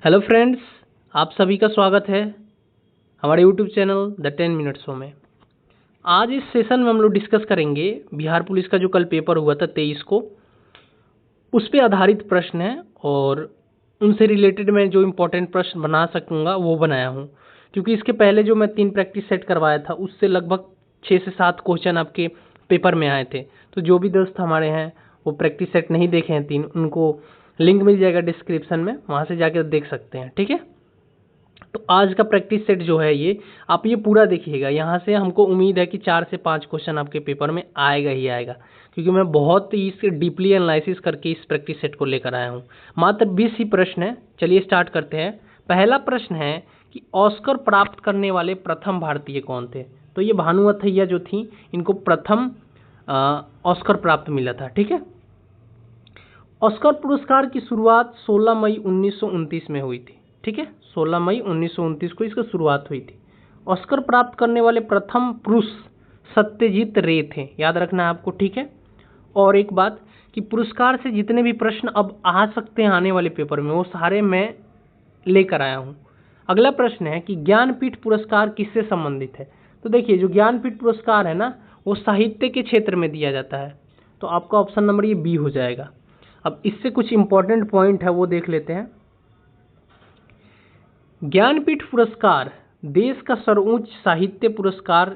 Hello friends, आप सभी का स्वागत है हमारे YouTube channel the 10 minute show में। आज इस सेशन में हम लोग डिस्कस करेंगे बिहार पुलिस का जो कल पेपर हुआ था 23 को, उस पे आधारित प्रश्न है और उनसे रिलेटेड मैं जो इम्पोर्टेंट प्रश्न बना सकूंगा वो बनाया हूँ। क्योंकि इसके पहले जो मैं 3 प्रैक्टिस सेट करवाया था उससे लगभग 6 से 7 क्वेश्चन आपके पेपर में आए थे। तो जो भी दोस्त हमारे हैं वो प्रैक्टिस सेट नहीं देखे हैं 3, उनको लिंक मिल जाएगा डिस्क्रिप्शन में, वहाँ से जाकर देख सकते हैं। ठीक है, तो आज का प्रैक्टिस सेट जो है ये आप ये पूरा देखिएगा। यहाँ से हमको उम्मीद है कि 4 से 5 क्वेश्चन आपके पेपर में आएगा ही आएगा, क्योंकि मैं बहुत ही इसके डीपली एनालिसिस करके इस प्रैक्टिस सेट को लेकर आया हूँ। मात्र 20 ही प्रश्न है। चलिए स्टार्ट करते हैं। पहला प्रश्न है कि ऑस्कर प्राप्त करने वाले प्रथम भारतीय कौन थे। तो ये भानु अथैया जो थी, इनको प्रथम ऑस्कर प्राप्त मिला था। ठीक है, ऑस्कर पुरस्कार की शुरुआत 16 मई 1929 में हुई थी। ठीक है, 16 मई 1929 को इसकी शुरुआत हुई थी। ऑस्कर प्राप्त करने वाले प्रथम पुरुष सत्यजीत रे थे, याद रखना है आपको। ठीक है, और एक बात कि पुरस्कार से जितने भी प्रश्न अब आ सकते हैं आने वाले पेपर में, वो सारे मैं लेकर आया हूँ। अगला प्रश्न है कि ज्ञानपीठ पुरस्कार किससे संबंधित है। तो देखिए, जो ज्ञानपीठ पुरस्कार है ना, वो साहित्य के क्षेत्र में दिया जाता है। तो आपका ऑप्शन नंबर ये बी हो जाएगा। अब इससे कुछ इंपॉर्टेंट पॉइंट है वो देख लेते हैं। ज्ञानपीठ पुरस्कार देश का सर्वोच्च साहित्य पुरस्कार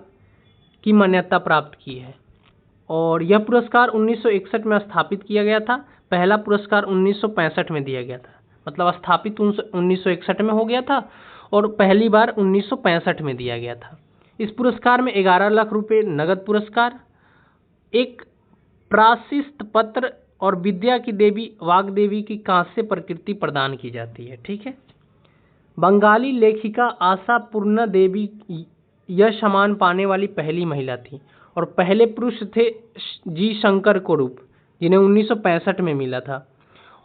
की मान्यता प्राप्त की है और यह पुरस्कार 1961 में स्थापित किया गया था। पहला पुरस्कार 1965 में दिया गया था, मतलब स्थापित 1961 में हो गया था और पहली बार 1965 में दिया गया था। इस पुरस्कार में 11 लाख रुपए नगद पुरस्कार, एक प्रायश्चित पत्र और विद्या की देवी वाग्देवी की कांस्य प्रकृति प्रदान की जाती है। ठीक है, बंगाली लेखिका आशा पूर्णा देवी यश सम्मान पाने वाली पहली महिला थी और पहले पुरुष थे जी शंकर कुरूप, जिन्हें 1965 में मिला था।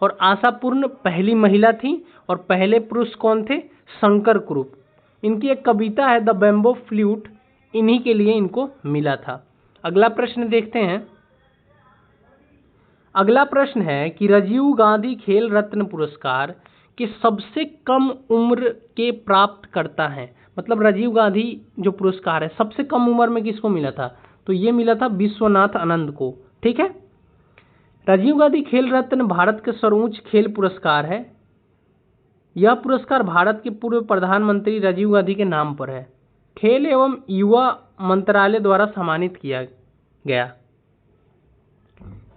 और आशा पूर्ण पहली महिला थी और पहले पुरुष कौन थे? शंकर कुरूप। इनकी एक कविता है द बैम्बो फ्लूट, इन्हीं के लिए इनको मिला था। अगला प्रश्न देखते हैं। अगला प्रश्न है कि राजीव गांधी खेल रत्न पुरस्कार के सबसे कम उम्र के प्राप्त करता है। मतलब राजीव गांधी जो पुरस्कार है सबसे कम उम्र में किसको मिला था? तो ये मिला था विश्वनाथ आनंद को। ठीक है, राजीव गांधी खेल रत्न भारत के सर्वोच्च खेल पुरस्कार है। यह पुरस्कार भारत के पूर्व प्रधानमंत्री राजीव गांधी के नाम पर है। खेल एवं युवा मंत्रालय द्वारा सम्मानित किया गया।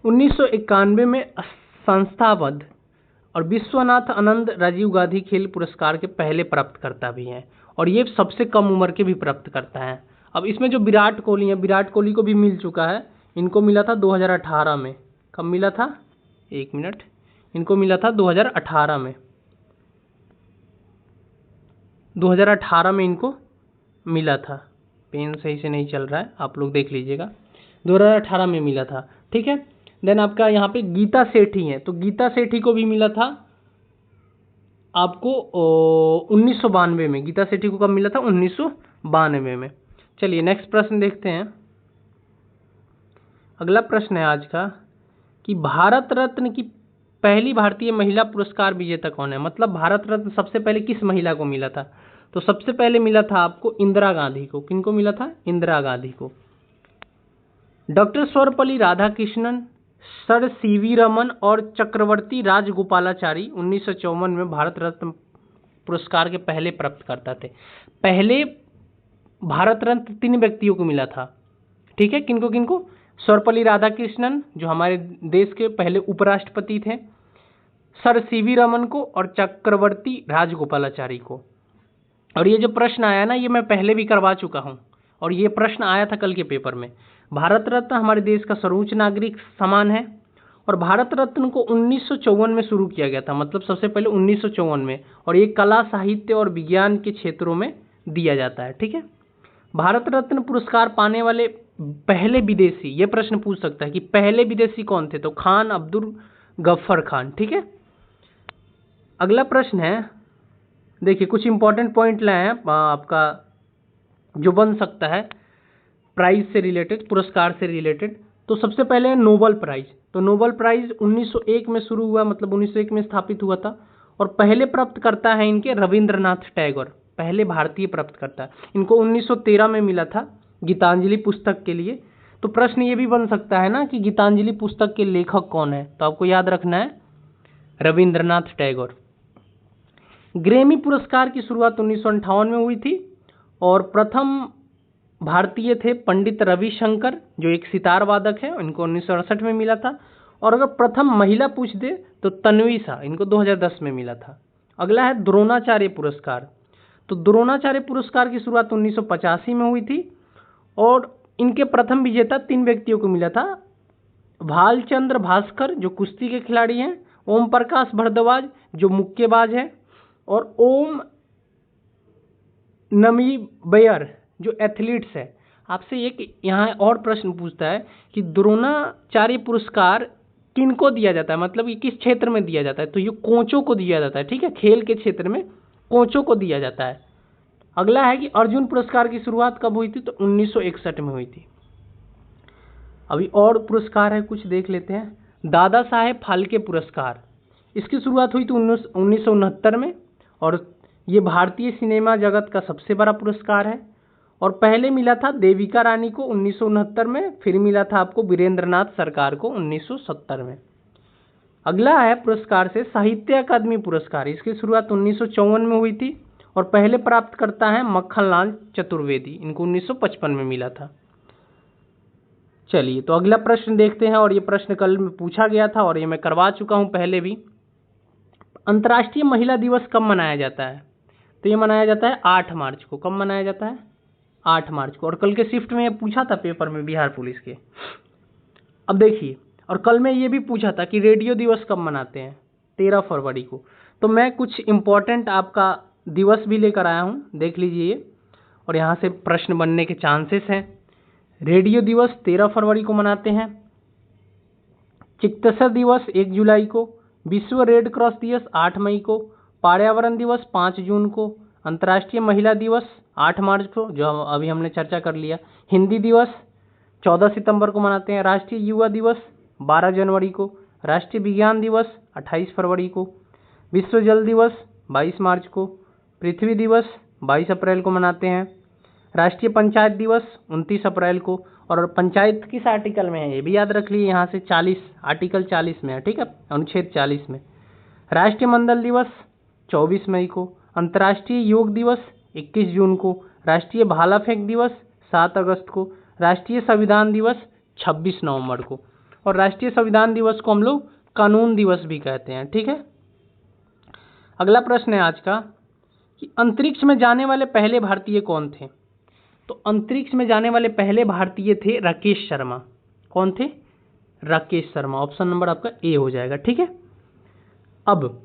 1991 में संस्थाबद्ध और विश्वनाथ आनंद राजीव गांधी खेल पुरस्कार के पहले प्राप्तकर्ता भी हैं और ये सबसे कम उम्र के भी प्राप्त करता है। अब इसमें जो विराट कोहली है, विराट कोहली को भी मिल चुका है। इनको मिला था 2018 में। कब मिला था? एक मिनट, इनको मिला था 2018 में। 2018 में इनको मिला था। पेन सही से नहीं चल रहा है, आप लोग देख लीजिएगा। 2018 में मिला था। ठीक है, देन आपका यहाँ पे गीता सेठी है, तो गीता सेठी को भी मिला था आपको 1992 में। गीता सेठी को कब मिला था? 1992 में। चलिए नेक्स्ट प्रश्न देखते हैं। अगला प्रश्न है आज का कि भारत रत्न की पहली भारतीय महिला पुरस्कार विजेता कौन है। मतलब भारत रत्न सबसे पहले किस महिला को मिला था? तो सबसे पहले मिला था आपको इंदिरा गांधी को। किनको मिला था? इंदिरा गांधी को। Doctor Sarvepalli Radhakrishnan, sir CV Raman और चक्रवर्ती राजगोपालाचारी 1954 में भारत रत्न पुरस्कार के पहले प्राप्तकर्ता थे। पहले भारत रत्न 3 व्यक्तियों को मिला था। ठीक है, किनको किनको? सर्वपल्ली राधाकृष्णन जो हमारे देश के पहले उपराष्ट्रपति थे, सर सीवी रमन को और चक्रवर्ती राजगोपालाचारी को। और ये जो प्रश्न आया ना, ये मैं पहले भी करवा चुका हूँ और ये प्रश्न आया था कल के पेपर में। भारत रत्न हमारे देश का सर्वोच्च नागरिक सम्मान है और भारत रत्न को 1954 में शुरू किया गया था। मतलब सबसे पहले 1954 में, और ये कला, साहित्य और विज्ञान के क्षेत्रों में दिया जाता है। ठीक है, भारत रत्न पुरस्कार पाने वाले पहले विदेशी, ये प्रश्न पूछ सकता है कि पहले विदेशी कौन थे? तो खान अब्दुल गफ्फर खान। ठीक है, अगला प्रश्न है, देखिए कुछ इंपॉर्टेंट पॉइंट लाए हैं आपका जो बन सकता है प्राइज से रिलेटेड, पुरस्कार से रिलेटेड। तो सबसे पहले है नोबेल प्राइज। तो नोबेल प्राइज 1901 में शुरू हुआ, मतलब 1901 में स्थापित हुआ था और पहले प्राप्तकर्ता है इनके रविंद्रनाथ टैगोर, पहले भारतीय प्राप्तकर्ता। इनको 1913 में मिला था गीतांजलि पुस्तक के लिए। तो प्रश्न ये भी बन सकता है ना कि गीतांजलि पुस्तक के लेखक कौन है, तो आपको याद रखना है रविंद्रनाथ टैगोर। ग्रैमी पुरस्कार की शुरुआत 1958 में हुई थी और प्रथम भारतीय थे पंडित रविशंकर, जो एक सितार वादक है, इनको 1968 में मिला था। और अगर प्रथम महिला पूछ दे तो तन्वी शाह, इनको 2010 में मिला था। अगला है द्रोणाचार्य पुरस्कार। तो द्रोणाचार्य पुरस्कार की शुरुआत 1985 में हुई थी और इनके प्रथम विजेता 3 व्यक्तियों को मिला था। भालचंद्र भास्कर जो कुश्ती के खिलाड़ी हैं, ओम प्रकाश भारद्वाज जो मुक्केबाज है, और ओम नमी बेयर जो एथलीट्स है। आपसे एक यहाँ और प्रश्न पूछता है कि द्रोणाचार्य पुरस्कार किनको दिया जाता है, मतलब ये किस क्षेत्र में दिया जाता है, तो ये कोचों को दिया जाता है। ठीक है, खेल के क्षेत्र में कोचों को दिया जाता है। अगला है कि अर्जुन पुरस्कार की शुरुआत कब हुई थी, तो 1961 में हुई थी। अभी और पुरस्कार है कुछ देख लेते हैं। दादा साहेब फाल्के पुरस्कार, इसकी शुरुआत हुई थी 1969 में और ये भारतीय सिनेमा जगत का सबसे बड़ा पुरस्कार है। और पहले मिला था देविका रानी को 1969 में, फिर मिला था आपको वीरेंद्रनाथ सरकार को 1970 में। अगला है पुरस्कार से साहित्य अकादमी पुरस्कार, इसकी शुरुआत 1954 में हुई थी और पहले प्राप्तकर्ता हैं मक्खनलाल चतुर्वेदी, इनको 1955 में मिला था। चलिए तो अगला प्रश्न देखते हैं, और ये प्रश्न कल में पूछा गया था और ये मैं करवा चुका हूं पहले भी। अंतर्राष्ट्रीय महिला दिवस कब मनाया जाता है, तो ये मनाया जाता है 8 मार्च को। कब मनाया जाता है, 8 मार्च को। और कल के शिफ्ट में ये पूछा था पेपर में बिहार पुलिस के। अब देखिए, और कल में ये भी पूछा था कि रेडियो दिवस कब मनाते हैं, 13 फरवरी को। तो मैं कुछ इम्पोर्टेंट आपका दिवस भी लेकर आया हूँ, देख लीजिए, और यहाँ से प्रश्न बनने के चांसेस हैं। रेडियो दिवस 13 फरवरी को मनाते हैं। चिकित्सा दिवस 1 जुलाई को। विश्व रेड क्रॉस दिवस 8 मई को। पर्यावरण दिवस 5 जून को। अंतर्राष्ट्रीय महिला दिवस 8 मार्च को, जो अभी हमने चर्चा कर लिया। हिंदी दिवस 14 सितंबर को मनाते हैं। राष्ट्रीय युवा दिवस 12 जनवरी को। राष्ट्रीय विज्ञान दिवस 28 फरवरी को। विश्व जल दिवस 22 मार्च को। पृथ्वी दिवस 22 अप्रैल को मनाते हैं। राष्ट्रीय पंचायत दिवस 29 अप्रैल को। और पंचायत किस आर्टिकल में है ये भी याद रख लीजिए, यहाँ से 40 आर्टिकल 40 में है, ठीक है, अनुच्छेद 40 में। राष्ट्रीय मंडल दिवस 24 मई को। अंतर्राष्ट्रीय योग दिवस 21 जून को। राष्ट्रीय भाला फेंक दिवस 7 अगस्त को। राष्ट्रीय संविधान दिवस 26 नवंबर को। और राष्ट्रीय संविधान दिवस को हम लोग कानून दिवस भी कहते हैं, ठीक है। अगला प्रश्न है आज का कि अंतरिक्ष में जाने वाले पहले भारतीय कौन थे, तो अंतरिक्ष में जाने वाले पहले भारतीय थे राकेश शर्मा। कौन थे, राकेश शर्मा। ऑप्शन नंबर आपका ए हो जाएगा, ठीक है। अब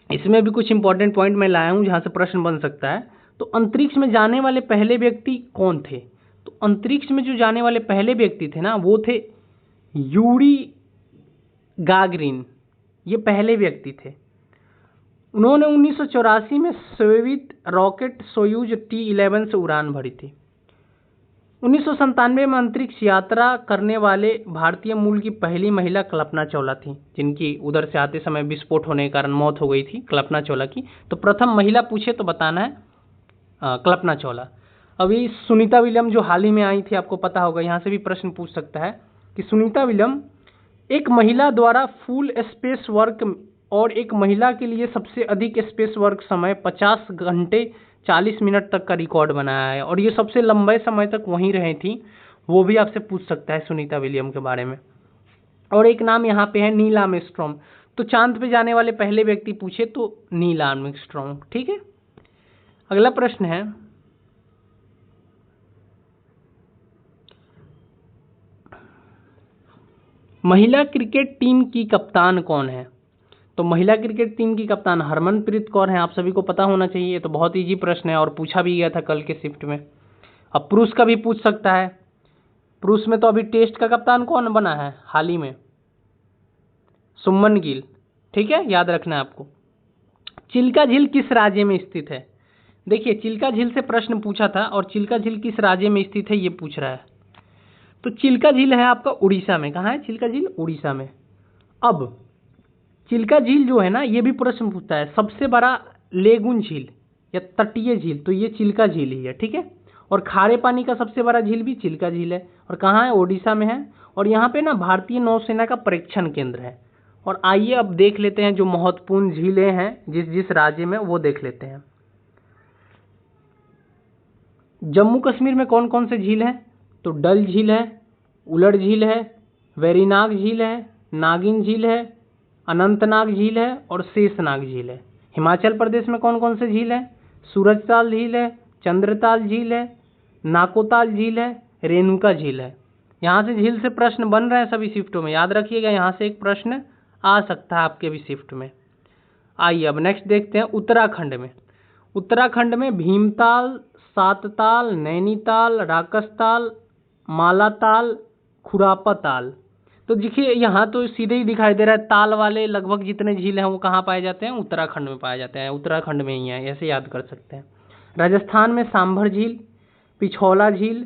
इसमें भी कुछ इंपॉर्टेंट पॉइंट मैं लाया हूं जहां से प्रश्न बन सकता है। तो अंतरिक्ष में जाने वाले पहले व्यक्ति कौन थे, तो अंतरिक्ष में जो जाने वाले पहले व्यक्ति थे ना, वो थे यूरी गागरिन, ये पहले व्यक्ति थे। उन्होंने 1984 में सोवियत रॉकेट सोयूज T-11 से उड़ान भरी थी। 1997 में अंतरिक्ष यात्रा करने वाले भारतीय मूल की पहली महिला कल्पना चावला थी, जिनकी उधर से आते समय विस्फोट होने के कारण मौत हो गई थी कल्पना चावला की। तो प्रथम महिला पूछे तो बताना है कल्पना चावला। अभी सुनीता विलियम जो हाल ही में आई थी, आपको पता होगा, यहाँ से भी प्रश्न पूछ सकता है कि सुनीता विलियम एक महिला द्वारा फुल स्पेस वर्क और एक महिला के लिए सबसे अधिक स्पेस वर्क समय 50 घंटे 40 मिनट तक का रिकॉर्ड बनाया है, और ये सबसे लंबे समय तक वहीं रही थी। वो भी आपसे पूछ सकता है सुनीता विलियम के बारे में। और एक नाम यहाँ पे है नील आर्मस्ट्रॉन्ग। तो चांद पे जाने वाले पहले व्यक्ति पूछे तो नील आर्मस्ट्रॉन्ग, ठीक है। अगला प्रश्न है महिला क्रिकेट टीम की कप्तान कौन है, तो महिला क्रिकेट टीम की कप्तान हरमनप्रीत कौर हैं, आप सभी को पता होना चाहिए। तो बहुत इजी प्रश्न है और पूछा भी गया था कल के शिफ्ट में। अब पुरुष का भी पूछ सकता है। पुरुष में तो अभी टेस्ट का कप्तान कौन बना है हाल ही में, सुमन गिल, ठीक है, याद रखना है आपको। चिल्का झील किस राज्य में स्थित है, देखिए चिल्का झील से प्रश्न पूछा था और चिल्का झील किस राज्य में स्थित है ये पूछ रहा है। तो चिल्का झील है आपका उड़ीसा में। कहाँ है चिल्का झील, उड़ीसा में। अब चिल्का झील जो है ना, ये भी प्रश्न पूछता है, सबसे बड़ा लेगुन झील या तटीय झील, तो ये चिल्का झील ही है, ठीक है। और खारे पानी का सबसे बड़ा झील भी चिल्का झील है, और कहाँ है, ओडिशा में है। और यहाँ पे ना भारतीय नौसेना का परीक्षण केंद्र है। और आइए अब देख लेते हैं जो महत्वपूर्ण झीलें हैं जिस जिस राज्य में, वो देख लेते हैं। जम्मू कश्मीर में कौन कौन से झील हैं, तो डल झील है, उलड़ झील है, वेरीनाग झील है, नागिन झील है, अनंतनाग झील है और शेषनाग झील है। हिमाचल प्रदेश में कौन कौन से झील है, सूरजताल झील है, चंद्रताल झील है, नाकोताल झील है, रेणुका झील है। यहाँ से झील से प्रश्न बन रहे हैं सभी शिफ्टों में, याद रखिएगा, यहाँ से एक प्रश्न आ सकता है आपके भी शिफ्ट में। आइए अब नेक्स्ट देखते हैं उत्तराखंड में। उत्तराखंड में भीमताल, सातताल, नैनीताल, राकसताल, मालाताल, खुरापा ताल। तो देखिए यहाँ तो सीधे ही दिखाई दे रहा है, ताल वाले लगभग जितने झील हैं वो कहाँ पाए जाते हैं, उत्तराखंड में पाए जाते हैं, उत्तराखंड में ही है, ऐसे याद कर सकते हैं। राजस्थान में सांभर झील, पिछौला झील,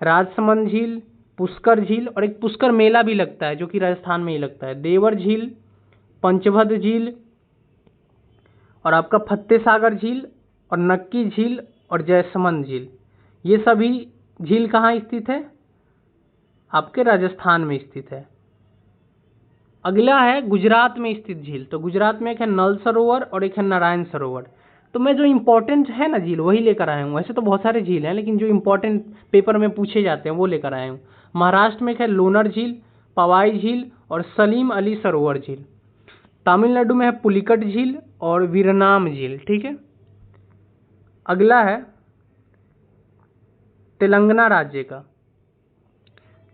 राजसमंद झील, पुष्कर झील, और एक पुष्कर मेला भी लगता है जो कि राजस्थान में ही लगता है, देवर झील, पंचभद झील, और आपका फतेह सागर झील, और नक्की झील, और जयसमंद झील। ये सभी झील कहाँ स्थित है, आपके राजस्थान में स्थित है। अगला है गुजरात में स्थित झील। तो गुजरात में एक है नल सरोवर और एक है नारायण सरोवर। तो मैं जो इम्पोर्टेंट है ना झील वही लेकर आया हूँ, वैसे तो बहुत सारे झील हैं लेकिन जो इम्पोर्टेंट पेपर में पूछे जाते हैं वो लेकर आया हूँ। महाराष्ट्र में एक है लोनार झील, पवाई झील और सलीम अली सरोवर झील। तमिलनाडु में है पुलिकट झील और वीरनाम झील, ठीक है। अगला है तेलंगाना राज्य का।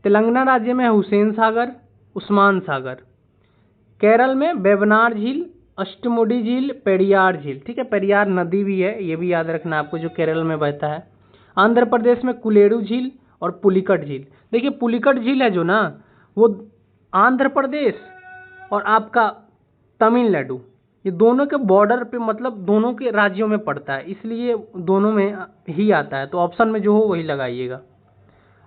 तेलंगाना राज्य में है हुसैन सागर, उस्मान सागर। केरल में वेबनार झील, अष्टमुडी झील, पेरियार झील, ठीक है, पेरियार नदी भी है, ये भी याद रखना आपको, जो केरल में बहता है। आंध्र प्रदेश में कुलेरू झील और पुलिकट झील। देखिए पुलिकट झील है जो ना, वो आंध्र प्रदेश और आपका तमिलनाडु, ये दोनों के बॉर्डर पे, मतलब दोनों के राज्यों में पड़ता है, इसलिए दोनों में ही आता है। तो ऑप्शन में जो हो वही लगाइएगा।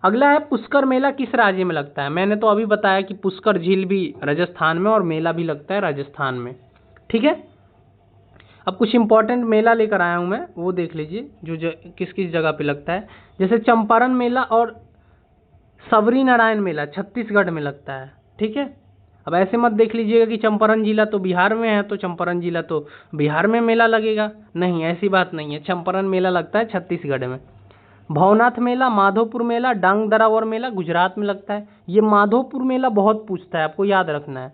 अगला है पुष्कर मेला किस राज्य में लगता है। मैंने तो अभी बताया कि पुष्कर झील भी राजस्थान में और मेला भी लगता है राजस्थान में, ठीक है। अब कुछ इंपॉर्टेंट मेला लेकर आया हूँ मैं, वो देख लीजिए जो किस किस जगह पे लगता है। जैसे चंपारण मेला और सबरी नारायण मेला छत्तीसगढ़ में लगता है, ठीक है। अब ऐसे मत देख लीजिएगा कि चंपारण जिला तो बिहार में है तो चंपारण जिला तो बिहार में मेला लगेगा, नहीं, ऐसी बात नहीं है। चंपारण मेला लगता है छत्तीसगढ़ में। भवनाथ मेला, माधोपुर मेला, डांग दरावर मेला गुजरात में लगता है। ये माधोपुर मेला बहुत पूछता है, आपको याद रखना है।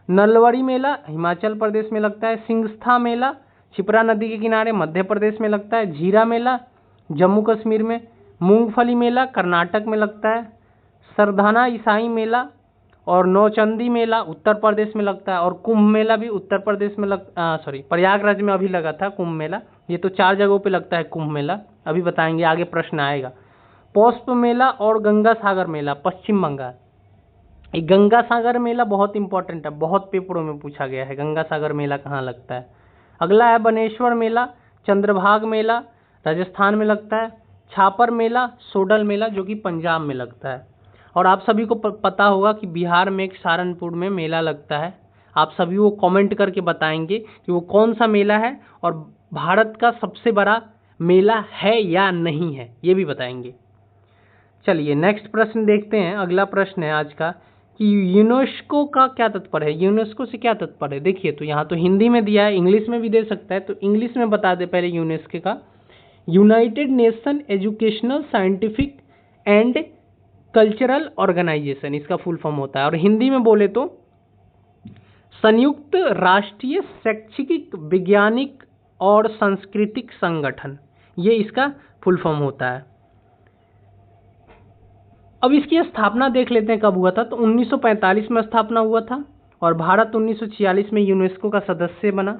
नलवड़ी मेला हिमाचल प्रदेश में लगता है। सिंगस्था मेला छिपरा नदी के किनारे मध्य प्रदेश में लगता है। झीरा मेला जम्मू कश्मीर में। मूंगफली मेला कर्नाटक में लगता है। सरधाना ईसाई मेला और नौचंदी मेला उत्तर प्रदेश में लगता है। और कुंभ मेला भी उत्तर प्रदेश में प्रयागराज में अभी लगा था कुंभ मेला। ये तो 4 जगहों पे लगता है कुंभ मेला, अभी बताएंगे, आगे प्रश्न आएगा। पौष्प मेला और गंगा सागर मेला पश्चिम बंगाल। ये गंगा सागर मेला बहुत इंपॉर्टेंट है, बहुत पेपरों में पूछा गया है गंगा सागर मेला कहाँ लगता है। अगला है बनेश्वर मेला, चंद्रभाग मेला राजस्थान में लगता है। छापर मेला, सोडल मेला जो कि पंजाब में लगता है। और आप सभी को पता होगा कि बिहार में एक सहारनपुर में मेला लगता है। आप सभी वो कमेंट करके बताएंगे कि वो कौन सा मेला है और भारत का सबसे बड़ा मेला है या नहीं है, ये भी बताएंगे। चलिए नेक्स्ट प्रश्न देखते हैं। अगला प्रश्न है आज का कि यूनेस्को का क्या तात्पर्य है, यूनेस्को से क्या तात्पर्य है। देखिए तो यहाँ तो हिंदी में दिया है, इंग्लिश में भी दे सकता है, तो इंग्लिश में बता दे पहले। यूनेस्को का United Nation Educational Scientific and Cultural Organisation इसका फुल फॉर्म होता है। और हिंदी में बोले तो संयुक्त राष्ट्रीय शैक्षिक वैज्ञानिक और सांस्कृतिक संगठन, ये इसका फुल फॉर्म होता है। अब इसकी स्थापना देख लेते हैं कब हुआ था। तो 1945 में स्थापना हुआ था और भारत 1946 में यूनेस्को का सदस्य बना।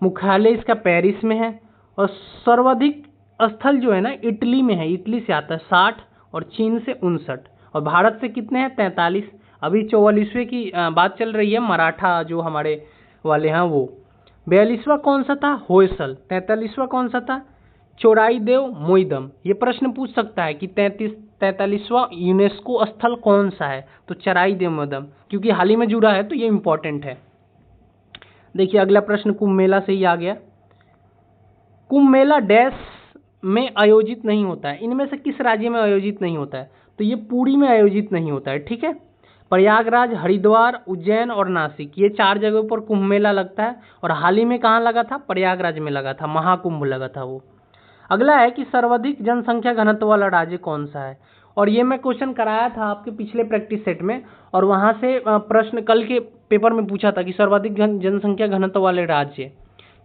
मुख्यालय इसका पेरिस में है और सर्वाधिक स्थल जो है ना इटली में है, इटली से आता है 60 और चीन से 59 और भारत से कितने हैं 43। अभी 44वें की बात चल रही है, मराठा जो हमारे वाले हैं वो। 42वां कौन सा था, होयसल। 43वां कौन सा था, चोराईदेव मोइदम। ये प्रश्न पूछ सकता है कि 43वां यूनेस्को स्थल कौन सा है, तो चोराईदेव मोइदम, क्योंकि हाल ही में जुड़ा है तो ये इंपॉर्टेंट है। देखिए अगला प्रश्न कुंभ मेला से ही आ गया। कुंभ मेला डैश में आयोजित नहीं होता है, इनमें से किस राज्य में आयोजित नहीं होता है? तो ये पुरी में आयोजित नहीं होता है, ठीक है। प्रयागराज, हरिद्वार, उज्जैन और नासिक, ये 4 जगहों पर कुंभ मेला लगता है। और हाल ही में कहाँ लगा था? प्रयागराज में लगा था, महाकुंभ लगा था वो। अगला है कि सर्वाधिक जनसंख्या घनत्व वाला राज्य कौन सा है? और ये मैं क्वेश्चन कराया था आपके पिछले प्रैक्टिस सेट में, और वहां से प्रश्न कल के पेपर में पूछा था कि सर्वाधिक जनसंख्या घनत्व वाले राज्य।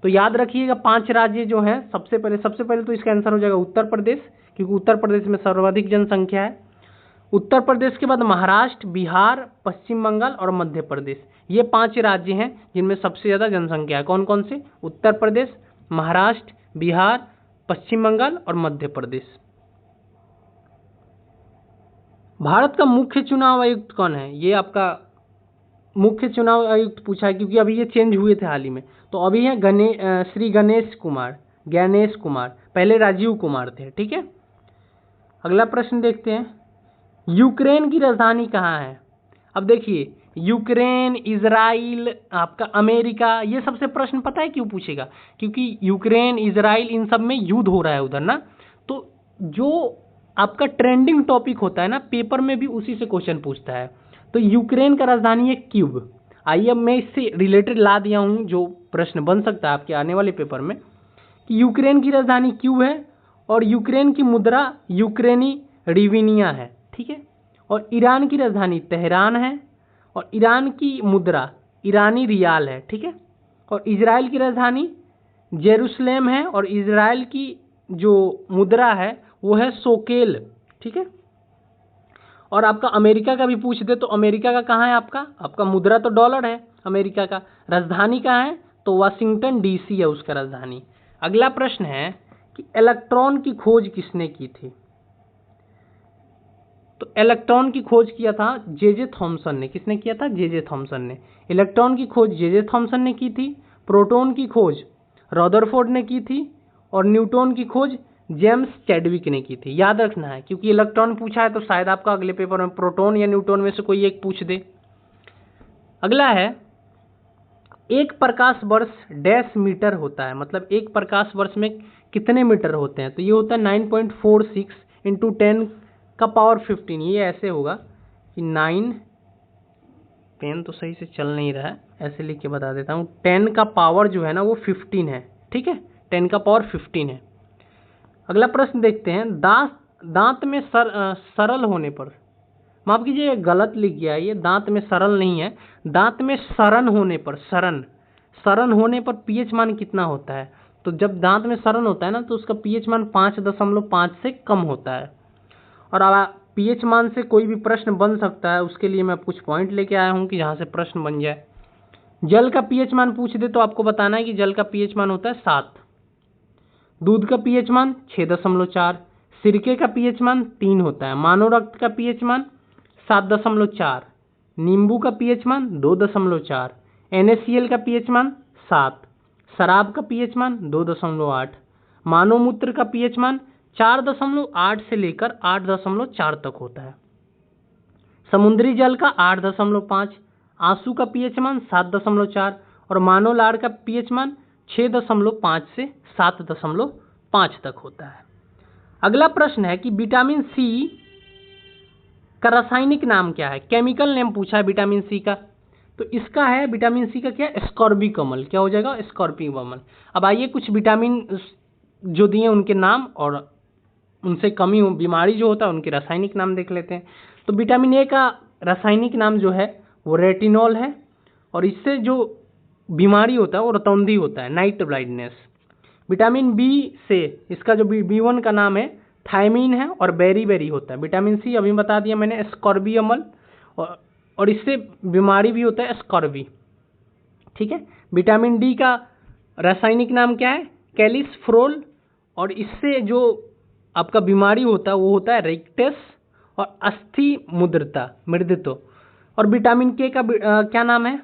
तो याद रखिएगा 5 राज्य जो हैं, सबसे पहले तो इसका आंसर हो जाएगा उत्तर प्रदेश, क्योंकि उत्तर प्रदेश में सर्वाधिक जनसंख्या है। उत्तर प्रदेश के बाद महाराष्ट्र, बिहार, पश्चिम बंगाल और मध्य प्रदेश, ये 5 राज्य हैं जिनमें सबसे ज्यादा जनसंख्या है। कौन कौन से? उत्तर प्रदेश, महाराष्ट्र, बिहार, पश्चिम बंगाल और मध्य प्रदेश। भारत का मुख्य चुनाव आयुक्त कौन है? ये आपका मुख्य चुनाव आयुक्त पूछा है, क्योंकि अभी ये चेंज हुए थे हाल ही में। तो अभी है श्री गणेश कुमार, पहले राजीव कुमार थे, ठीक है। अगला प्रश्न देखते हैं, यूक्रेन की राजधानी कहाँ है? अब देखिए यूक्रेन, इजराइल, आपका अमेरिका, ये सबसे प्रश्न पता है क्यों पूछेगा? क्योंकि यूक्रेन, इजराइल, इन सब में युद्ध हो रहा है उधर ना। तो जो आपका ट्रेंडिंग टॉपिक होता है ना, पेपर में भी उसी से क्वेश्चन पूछता है। तो यूक्रेन का राजधानी है कीव। आइए अब मैं इससे रिलेटेड ला दिया हूँ जो प्रश्न बन सकता है आपके आने वाले पेपर में, कि यूक्रेन की राजधानी कीव है और यूक्रेन की मुद्रा यूक्रेनी रिविनिया है, ठीक है। और ईरान की राजधानी तेहरान है और ईरान की मुद्रा ईरानी रियाल है, ठीक है। और इजराइल की राजधानी जेरूसलेम है और इजराइल की जो मुद्रा है वो है सोकेल, ठीक है। और आपका अमेरिका का भी पूछ दे तो अमेरिका का कहाँ है? आपका मुद्रा तो डॉलर है अमेरिका का। राजधानी कहाँ है? तो वाशिंगटन डीसी है उसका राजधानी। अगला प्रश्न है कि इलेक्ट्रॉन की खोज किसने की थी? तो इलेक्ट्रॉन की खोज किया था जे थॉमसन ने। किसने किया था? जे थॉमसन ने। इलेक्ट्रॉन की खोज जे थॉमसन ने की थी। प्रोटॉन की खोज रदरफोर्ड ने की थी और न्यूट्रॉन की खोज जेम्स चैडविक ने की थी। याद रखना है, क्योंकि इलेक्ट्रॉन पूछा है तो शायद आपका अगले पेपर में प्रोटॉन या न्यूट्रॉन में से कोई एक पूछ दे। अगला है, एक प्रकाश वर्ष डैश मीटर होता है, मतलब एक प्रकाश वर्ष में कितने मीटर होते हैं? तो ये होता है 9.46 इंटू 10 का पावर 15। ये ऐसे होगा कि 9, पेन तो सही से चल नहीं रहा है, ऐसे लिख के बता देता हूँ। 10 का पावर जो है ना वो 15 है, ठीक है। 10 का पावर 15 है। अगला प्रश्न देखते हैं, दांत में सरल होने पर, माफ कीजिए गलत लिख गया है, ये दांत में सरल नहीं है, दांत में सरण होने पर, सरण होने पर पीएच मान कितना होता है? तो जब दांत में सरण होता है ना तो उसका पीएच मान 5.5 से कम होता है। और अब पीएच मान से कोई भी प्रश्न बन सकता है, उसके लिए मैं कुछ पॉइंट लेके आया हूं कि जहां से प्रश्न बन जाए। जल का पीएच मान पूछ दे तो आपको बताना है कि जल का पीएच मान होता है 7, दूध का पीएच मान 6.4, सिरके का पीएच मान 3 होता है, मानव रक्त का पीएच मान 7.4, नींबू का पीएच मान 2.4, NaCl का पीएच मान 7, शराब का पीएच मान 2.8, मानव मूत्र का पीएच मान 4.8 से लेकर 8.4 तक होता है, समुद्री जल का 8.5, आंसू का पीएच मान 7.4 और मानव लाड़ का पीएच मान 6.5 से 7.5 तक होता है। अगला प्रश्न है कि विटामिन सी का रासायनिक नाम क्या है? केमिकल नेम पूछा है विटामिन सी का, तो इसका है विटामिन सी का क्या? स्कॉर्बिकमल। क्या हो जाएगा? स्कॉर्बिकमल। अब आइए कुछ विटामिन जो दिए उनके नाम और उनसे कमी बीमारी जो होता है उनके रासायनिक नाम देख लेते हैं। तो विटामिन ए का रासायनिक नाम जो है वो रेटिनॉल है और इससे जो बीमारी होता है वो रतौंधी होता है, नाइट ब्लाइंडनेस। विटामिन बी से इसका जो B1 का नाम है थायमीन है और बेरी होता है। विटामिन सी अभी बता दिया मैंने, स्कॉर्बियमल, और इससे बीमारी भी होता है स्कॉर्बी, ठीक है। विटामिन डी का रासायनिक नाम क्या है? कैलिसफ्रोल, और इससे जो आपका बीमारी होता है वो होता है रिक्टस और अस्थि मृदित्व। और विटामिन के का क्या नाम है?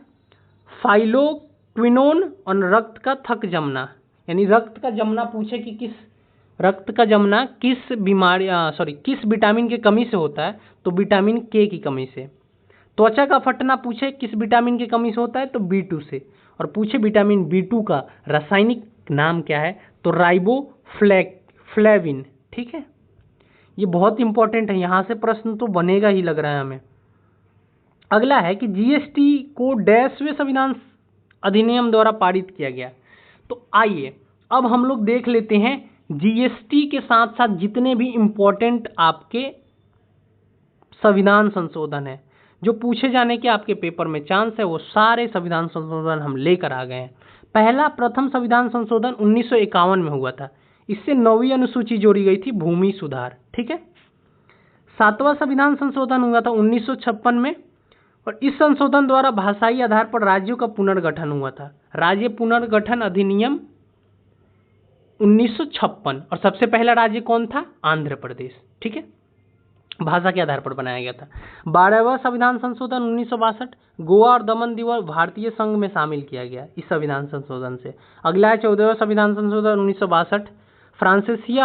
फाइलोक्विनोन और रक्त का थक जमना, यानी रक्त का जमना पूछे कि किस विटामिन की कमी से होता है? तो विटामिन के की कमी से। त्वचा का फटना पूछे किस विटामिन की कमी से होता है? तो B2 से। और पूछे विटामिन B2 का रासायनिक नाम क्या है, तो राइबोफ्लेविन। ठीक है, ये बहुत इंपॉर्टेंट है, यहाँ से प्रश्न तो बनेगा ही लग रहा है हमें। अगला है कि GST को डैशवें संविधान अधिनियम द्वारा पारित किया गया। तो आइए अब हम लोग देख लेते हैं GST के साथ साथ जितने भी इंपॉर्टेंट आपके संविधान संशोधन है जो पूछे जाने के आपके पेपर में चांस है, वो सारे संविधान संशोधन हम लेकर आ गए हैं। प्रथम संविधान संशोधन 1951 में हुआ था, इससे 9वीं अनुसूची जोड़ी गई थी, भूमि सुधार। ठीक है, 7वां संविधान संशोधन हुआ था 1956 में, और इस संशोधन द्वारा भाषाई आधार पर राज्यों का पुनर्गठन हुआ था, राज्य पुनर्गठन अधिनियम 1956। और सबसे पहला राज्य कौन था, आंध्र प्रदेश। ठीक है, भाषा के आधार पर बनाया गया था। 12वां संविधान संशोधन 1962, गोवा और दमन दीव भारतीय संघ में शामिल किया गया इस संविधान संशोधन से। अगला है 14वां संविधान संशोधन 1962, फ्रांसीसी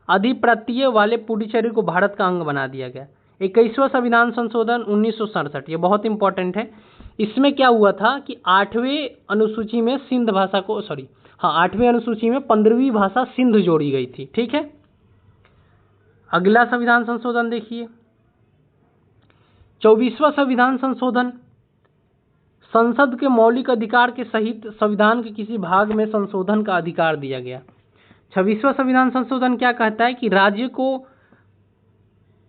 अधिपत्य वाले पुडुचेरी को भारत का अंग बना दिया गया। 21वां संविधान संशोधन 1967, ये बहुत इंपॉर्टेंट है। इसमें क्या हुआ था कि 8वें अनुसूची में सिंध भाषा को 8वें अनुसूची में 15वीं भाषा सिंध जोड़ी गई थी। ठीक है, अगला संविधान संशोधन देखिए, 24वां संविधान संशोधन, संसद के मौलिक अधिकार के सहित संविधान के किसी भाग में संशोधन का अधिकार दिया गया। 26वां संविधान संशोधन क्या कहता है कि राज्य को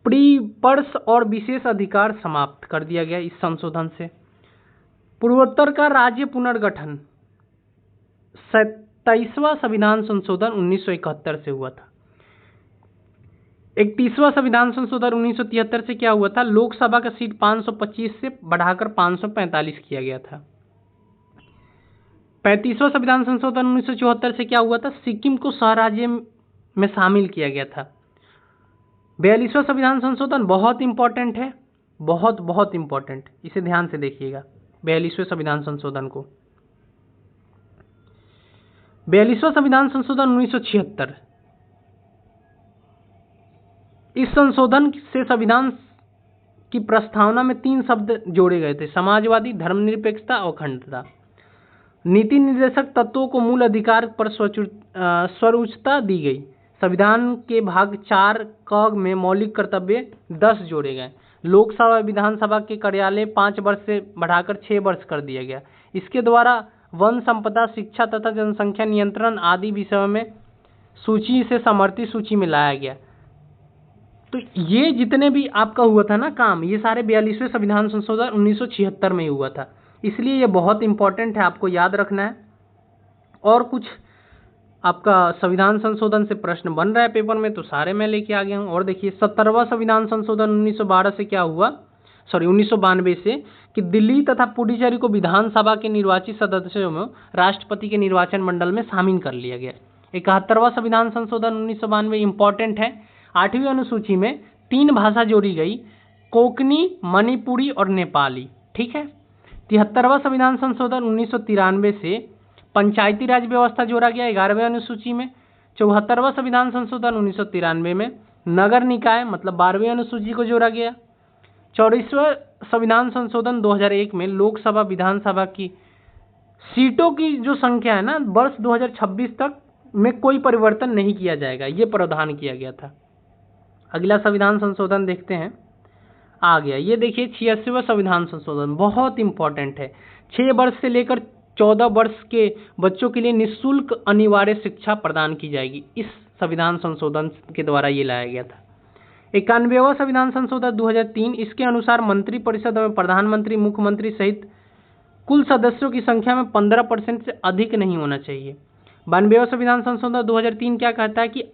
प्रीपर्स और विशेष अधिकार समाप्त कर दिया गया इस संशोधन से। पूर्वोत्तर का राज्य पुनर्गठन 27वां संविधान संशोधन 1971 से हुआ था। 31वां संविधान संशोधन 1973 से क्या हुआ था, लोकसभा का सीट 525 से बढ़ाकर 545 किया गया था। 35वां संविधान संशोधन 1974 से क्या हुआ था, सिक्किम को सहराज्य में शामिल किया गया था। 42वां संविधान संशोधन बहुत इंपॉर्टेंट है, बहुत इंपॉर्टेंट, इसे ध्यान से देखिएगा 42वें संविधान संशोधन को। 42वां संविधान संशोधन 1976, इस संशोधन से संविधान की प्रस्तावना में 3 शब्द जोड़े गए थे, समाजवादी, धर्मनिरपेक्षता और अखंडता। नीति निर्देशक तत्वों को मूल अधिकार पर सर्वोच्चता दी गई। संविधान के भाग 4 क में मौलिक कर्तव्य 10 जोड़े गए। लोकसभा विधानसभा के कार्यालय 5 वर्ष से बढ़ाकर 6 वर्ष कर दिया गया। इसके द्वारा वन संपदा, शिक्षा तथा जनसंख्या नियंत्रण आदि विषयों में सूची से समर्थित सूची में लाया गया। तो ये जितने भी आपका हुआ था ना काम, ये सारे 42वें संविधान संशोधन 1976 में ही हुआ था, इसलिए ये बहुत इंपॉर्टेंट है, आपको याद रखना है। और कुछ आपका संविधान संशोधन से प्रश्न बन रहा है पेपर में, तो सारे मैं लेके आ गया हूँ। और देखिए 17वां संविधान संशोधन 1912 से क्या हुआ, 1992 से, कि दिल्ली तथा पुडुचेरी को विधानसभा के निर्वाचित सदस्यों में राष्ट्रपति के निर्वाचन मंडल में शामिल कर लिया गया। 71वां संविधान संशोधन 1992 इंपॉर्टेंट है। 8वीं अनुसूची में 3 भाषा जोड़ी गई, कोंकणी, मणिपुरी और नेपाली। ठीक है, 73वां संविधान संशोधन 1993 से पंचायती राज व्यवस्था जोड़ा गया 11वें अनुसूची में। 74वां संविधान संशोधन 1993 में नगर निकाय मतलब 12वीं अनुसूची को जोड़ा गया। 24वां संविधान संशोधन 2001 में लोकसभा विधानसभा की सीटों की जो संख्या है ना, वर्ष 2026 तक में कोई परिवर्तन नहीं किया जाएगा, ये प्रावधान किया गया था। अगला संविधान संशोधन देखते हैं, आ गया ये देखिए 86वां संविधान संशोधन, बहुत इंपॉर्टेंट है। 6 वर्ष से लेकर 14 वर्ष के बच्चों के लिए निःशुल्क अनिवार्य शिक्षा प्रदान की जाएगी, इस संविधान संशोधन के द्वारा ये लाया गया था। 91वां संविधान संशोधन 2003, इसके अनुसार मंत्रिपरिषद में प्रधानमंत्री, मुख्यमंत्री सहित कुल सदस्यों की संख्या में 15% से अधिक नहीं होना चाहिए। 92वां संविधान संशोधन 2003 क्या कहता है कि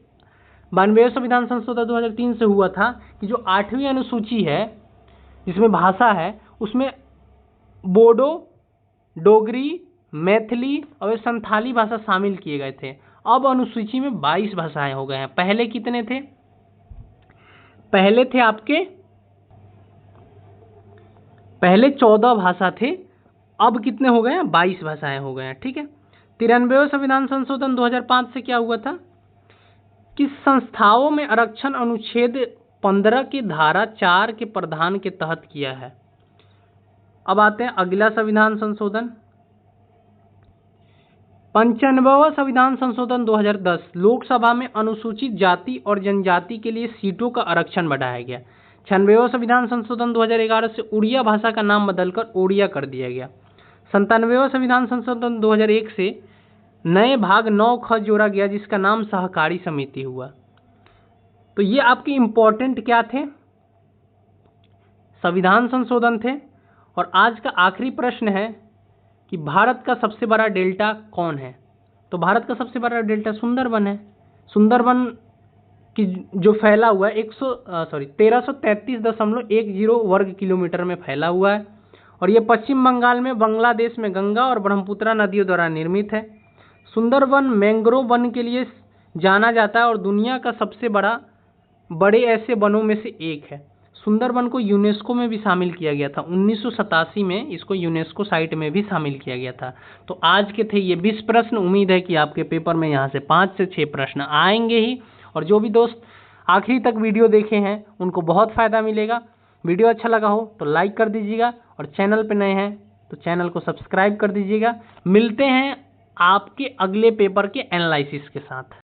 92वां संविधान संशोधन 2003 से हुआ था कि जो 8वीं अनुसूची है जिसमें भाषा है, उसमें बोडो, डोगरी, मैथिली और संथाली भाषा शामिल किए गए थे। अब अनुसूची में 22 भाषाएं हो गए हैं। पहले कितने थे, पहले 14 भाषा थे, अब कितने हो गए हैं, 22 भाषाएं हो गए हैं। ठीक है, 93वां संविधान संशोधन 2005 से क्या हुआ था कि संस्थाओं में आरक्षण अनुच्छेद 15 की धारा 4 के प्रावधान के तहत किया है। अब आते हैं अगला संविधान संशोधन, 95वां संविधान संशोधन 2010 लोकसभा में अनुसूचित जाति और जनजाति के लिए सीटों का आरक्षण बढ़ाया गया। 96वां संविधान संशोधन 2011 से उड़िया भाषा का नाम बदलकर ओडिया कर दिया गया। 97वां संविधान संशोधन 2001 से नए भाग 9 ख जोड़ा गया जिसका नाम सहकारी समिति हुआ। तो ये आपके इम्पोर्टेंट क्या थे? संविधान संशोधन थे। और आज का आखिरी प्रश्न है कि भारत का सबसे बड़ा डेल्टा कौन है? तो भारत का सबसे बड़ा डेल्टा सुंदरबन है। सुंदरबन की जो फैला हुआ है 1333.10 वर्ग किलोमीटर में फैला हुआ है और ये पश्चिम बंगाल में बांग्लादेश में गंगा और ब्रह्मपुत्र नदियों द्वारा निर्मित है। सुंदरबन मैंग्रोव वन के लिए जाना जाता है और दुनिया का सबसे बड़े ऐसे वनों में से एक है। सुंदरबन को यूनेस्को में भी शामिल किया गया था। 1987 में इसको यूनेस्को साइट में भी शामिल किया गया था। तो आज के थे ये 20 प्रश्न। उम्मीद है कि आपके पेपर में यहाँ से 5 से 6 प्रश्न आएंगे ही। और जो भी दोस्त आखिरी तक वीडियो देखे हैं उनको बहुत फ़ायदा मिलेगा। वीडियो अच्छा लगा हो तो लाइक कर दीजिएगा और चैनल पर नए हैं तो चैनल को सब्सक्राइब कर दीजिएगा। मिलते हैं आपके अगले पेपर के एनालिसिस के साथ।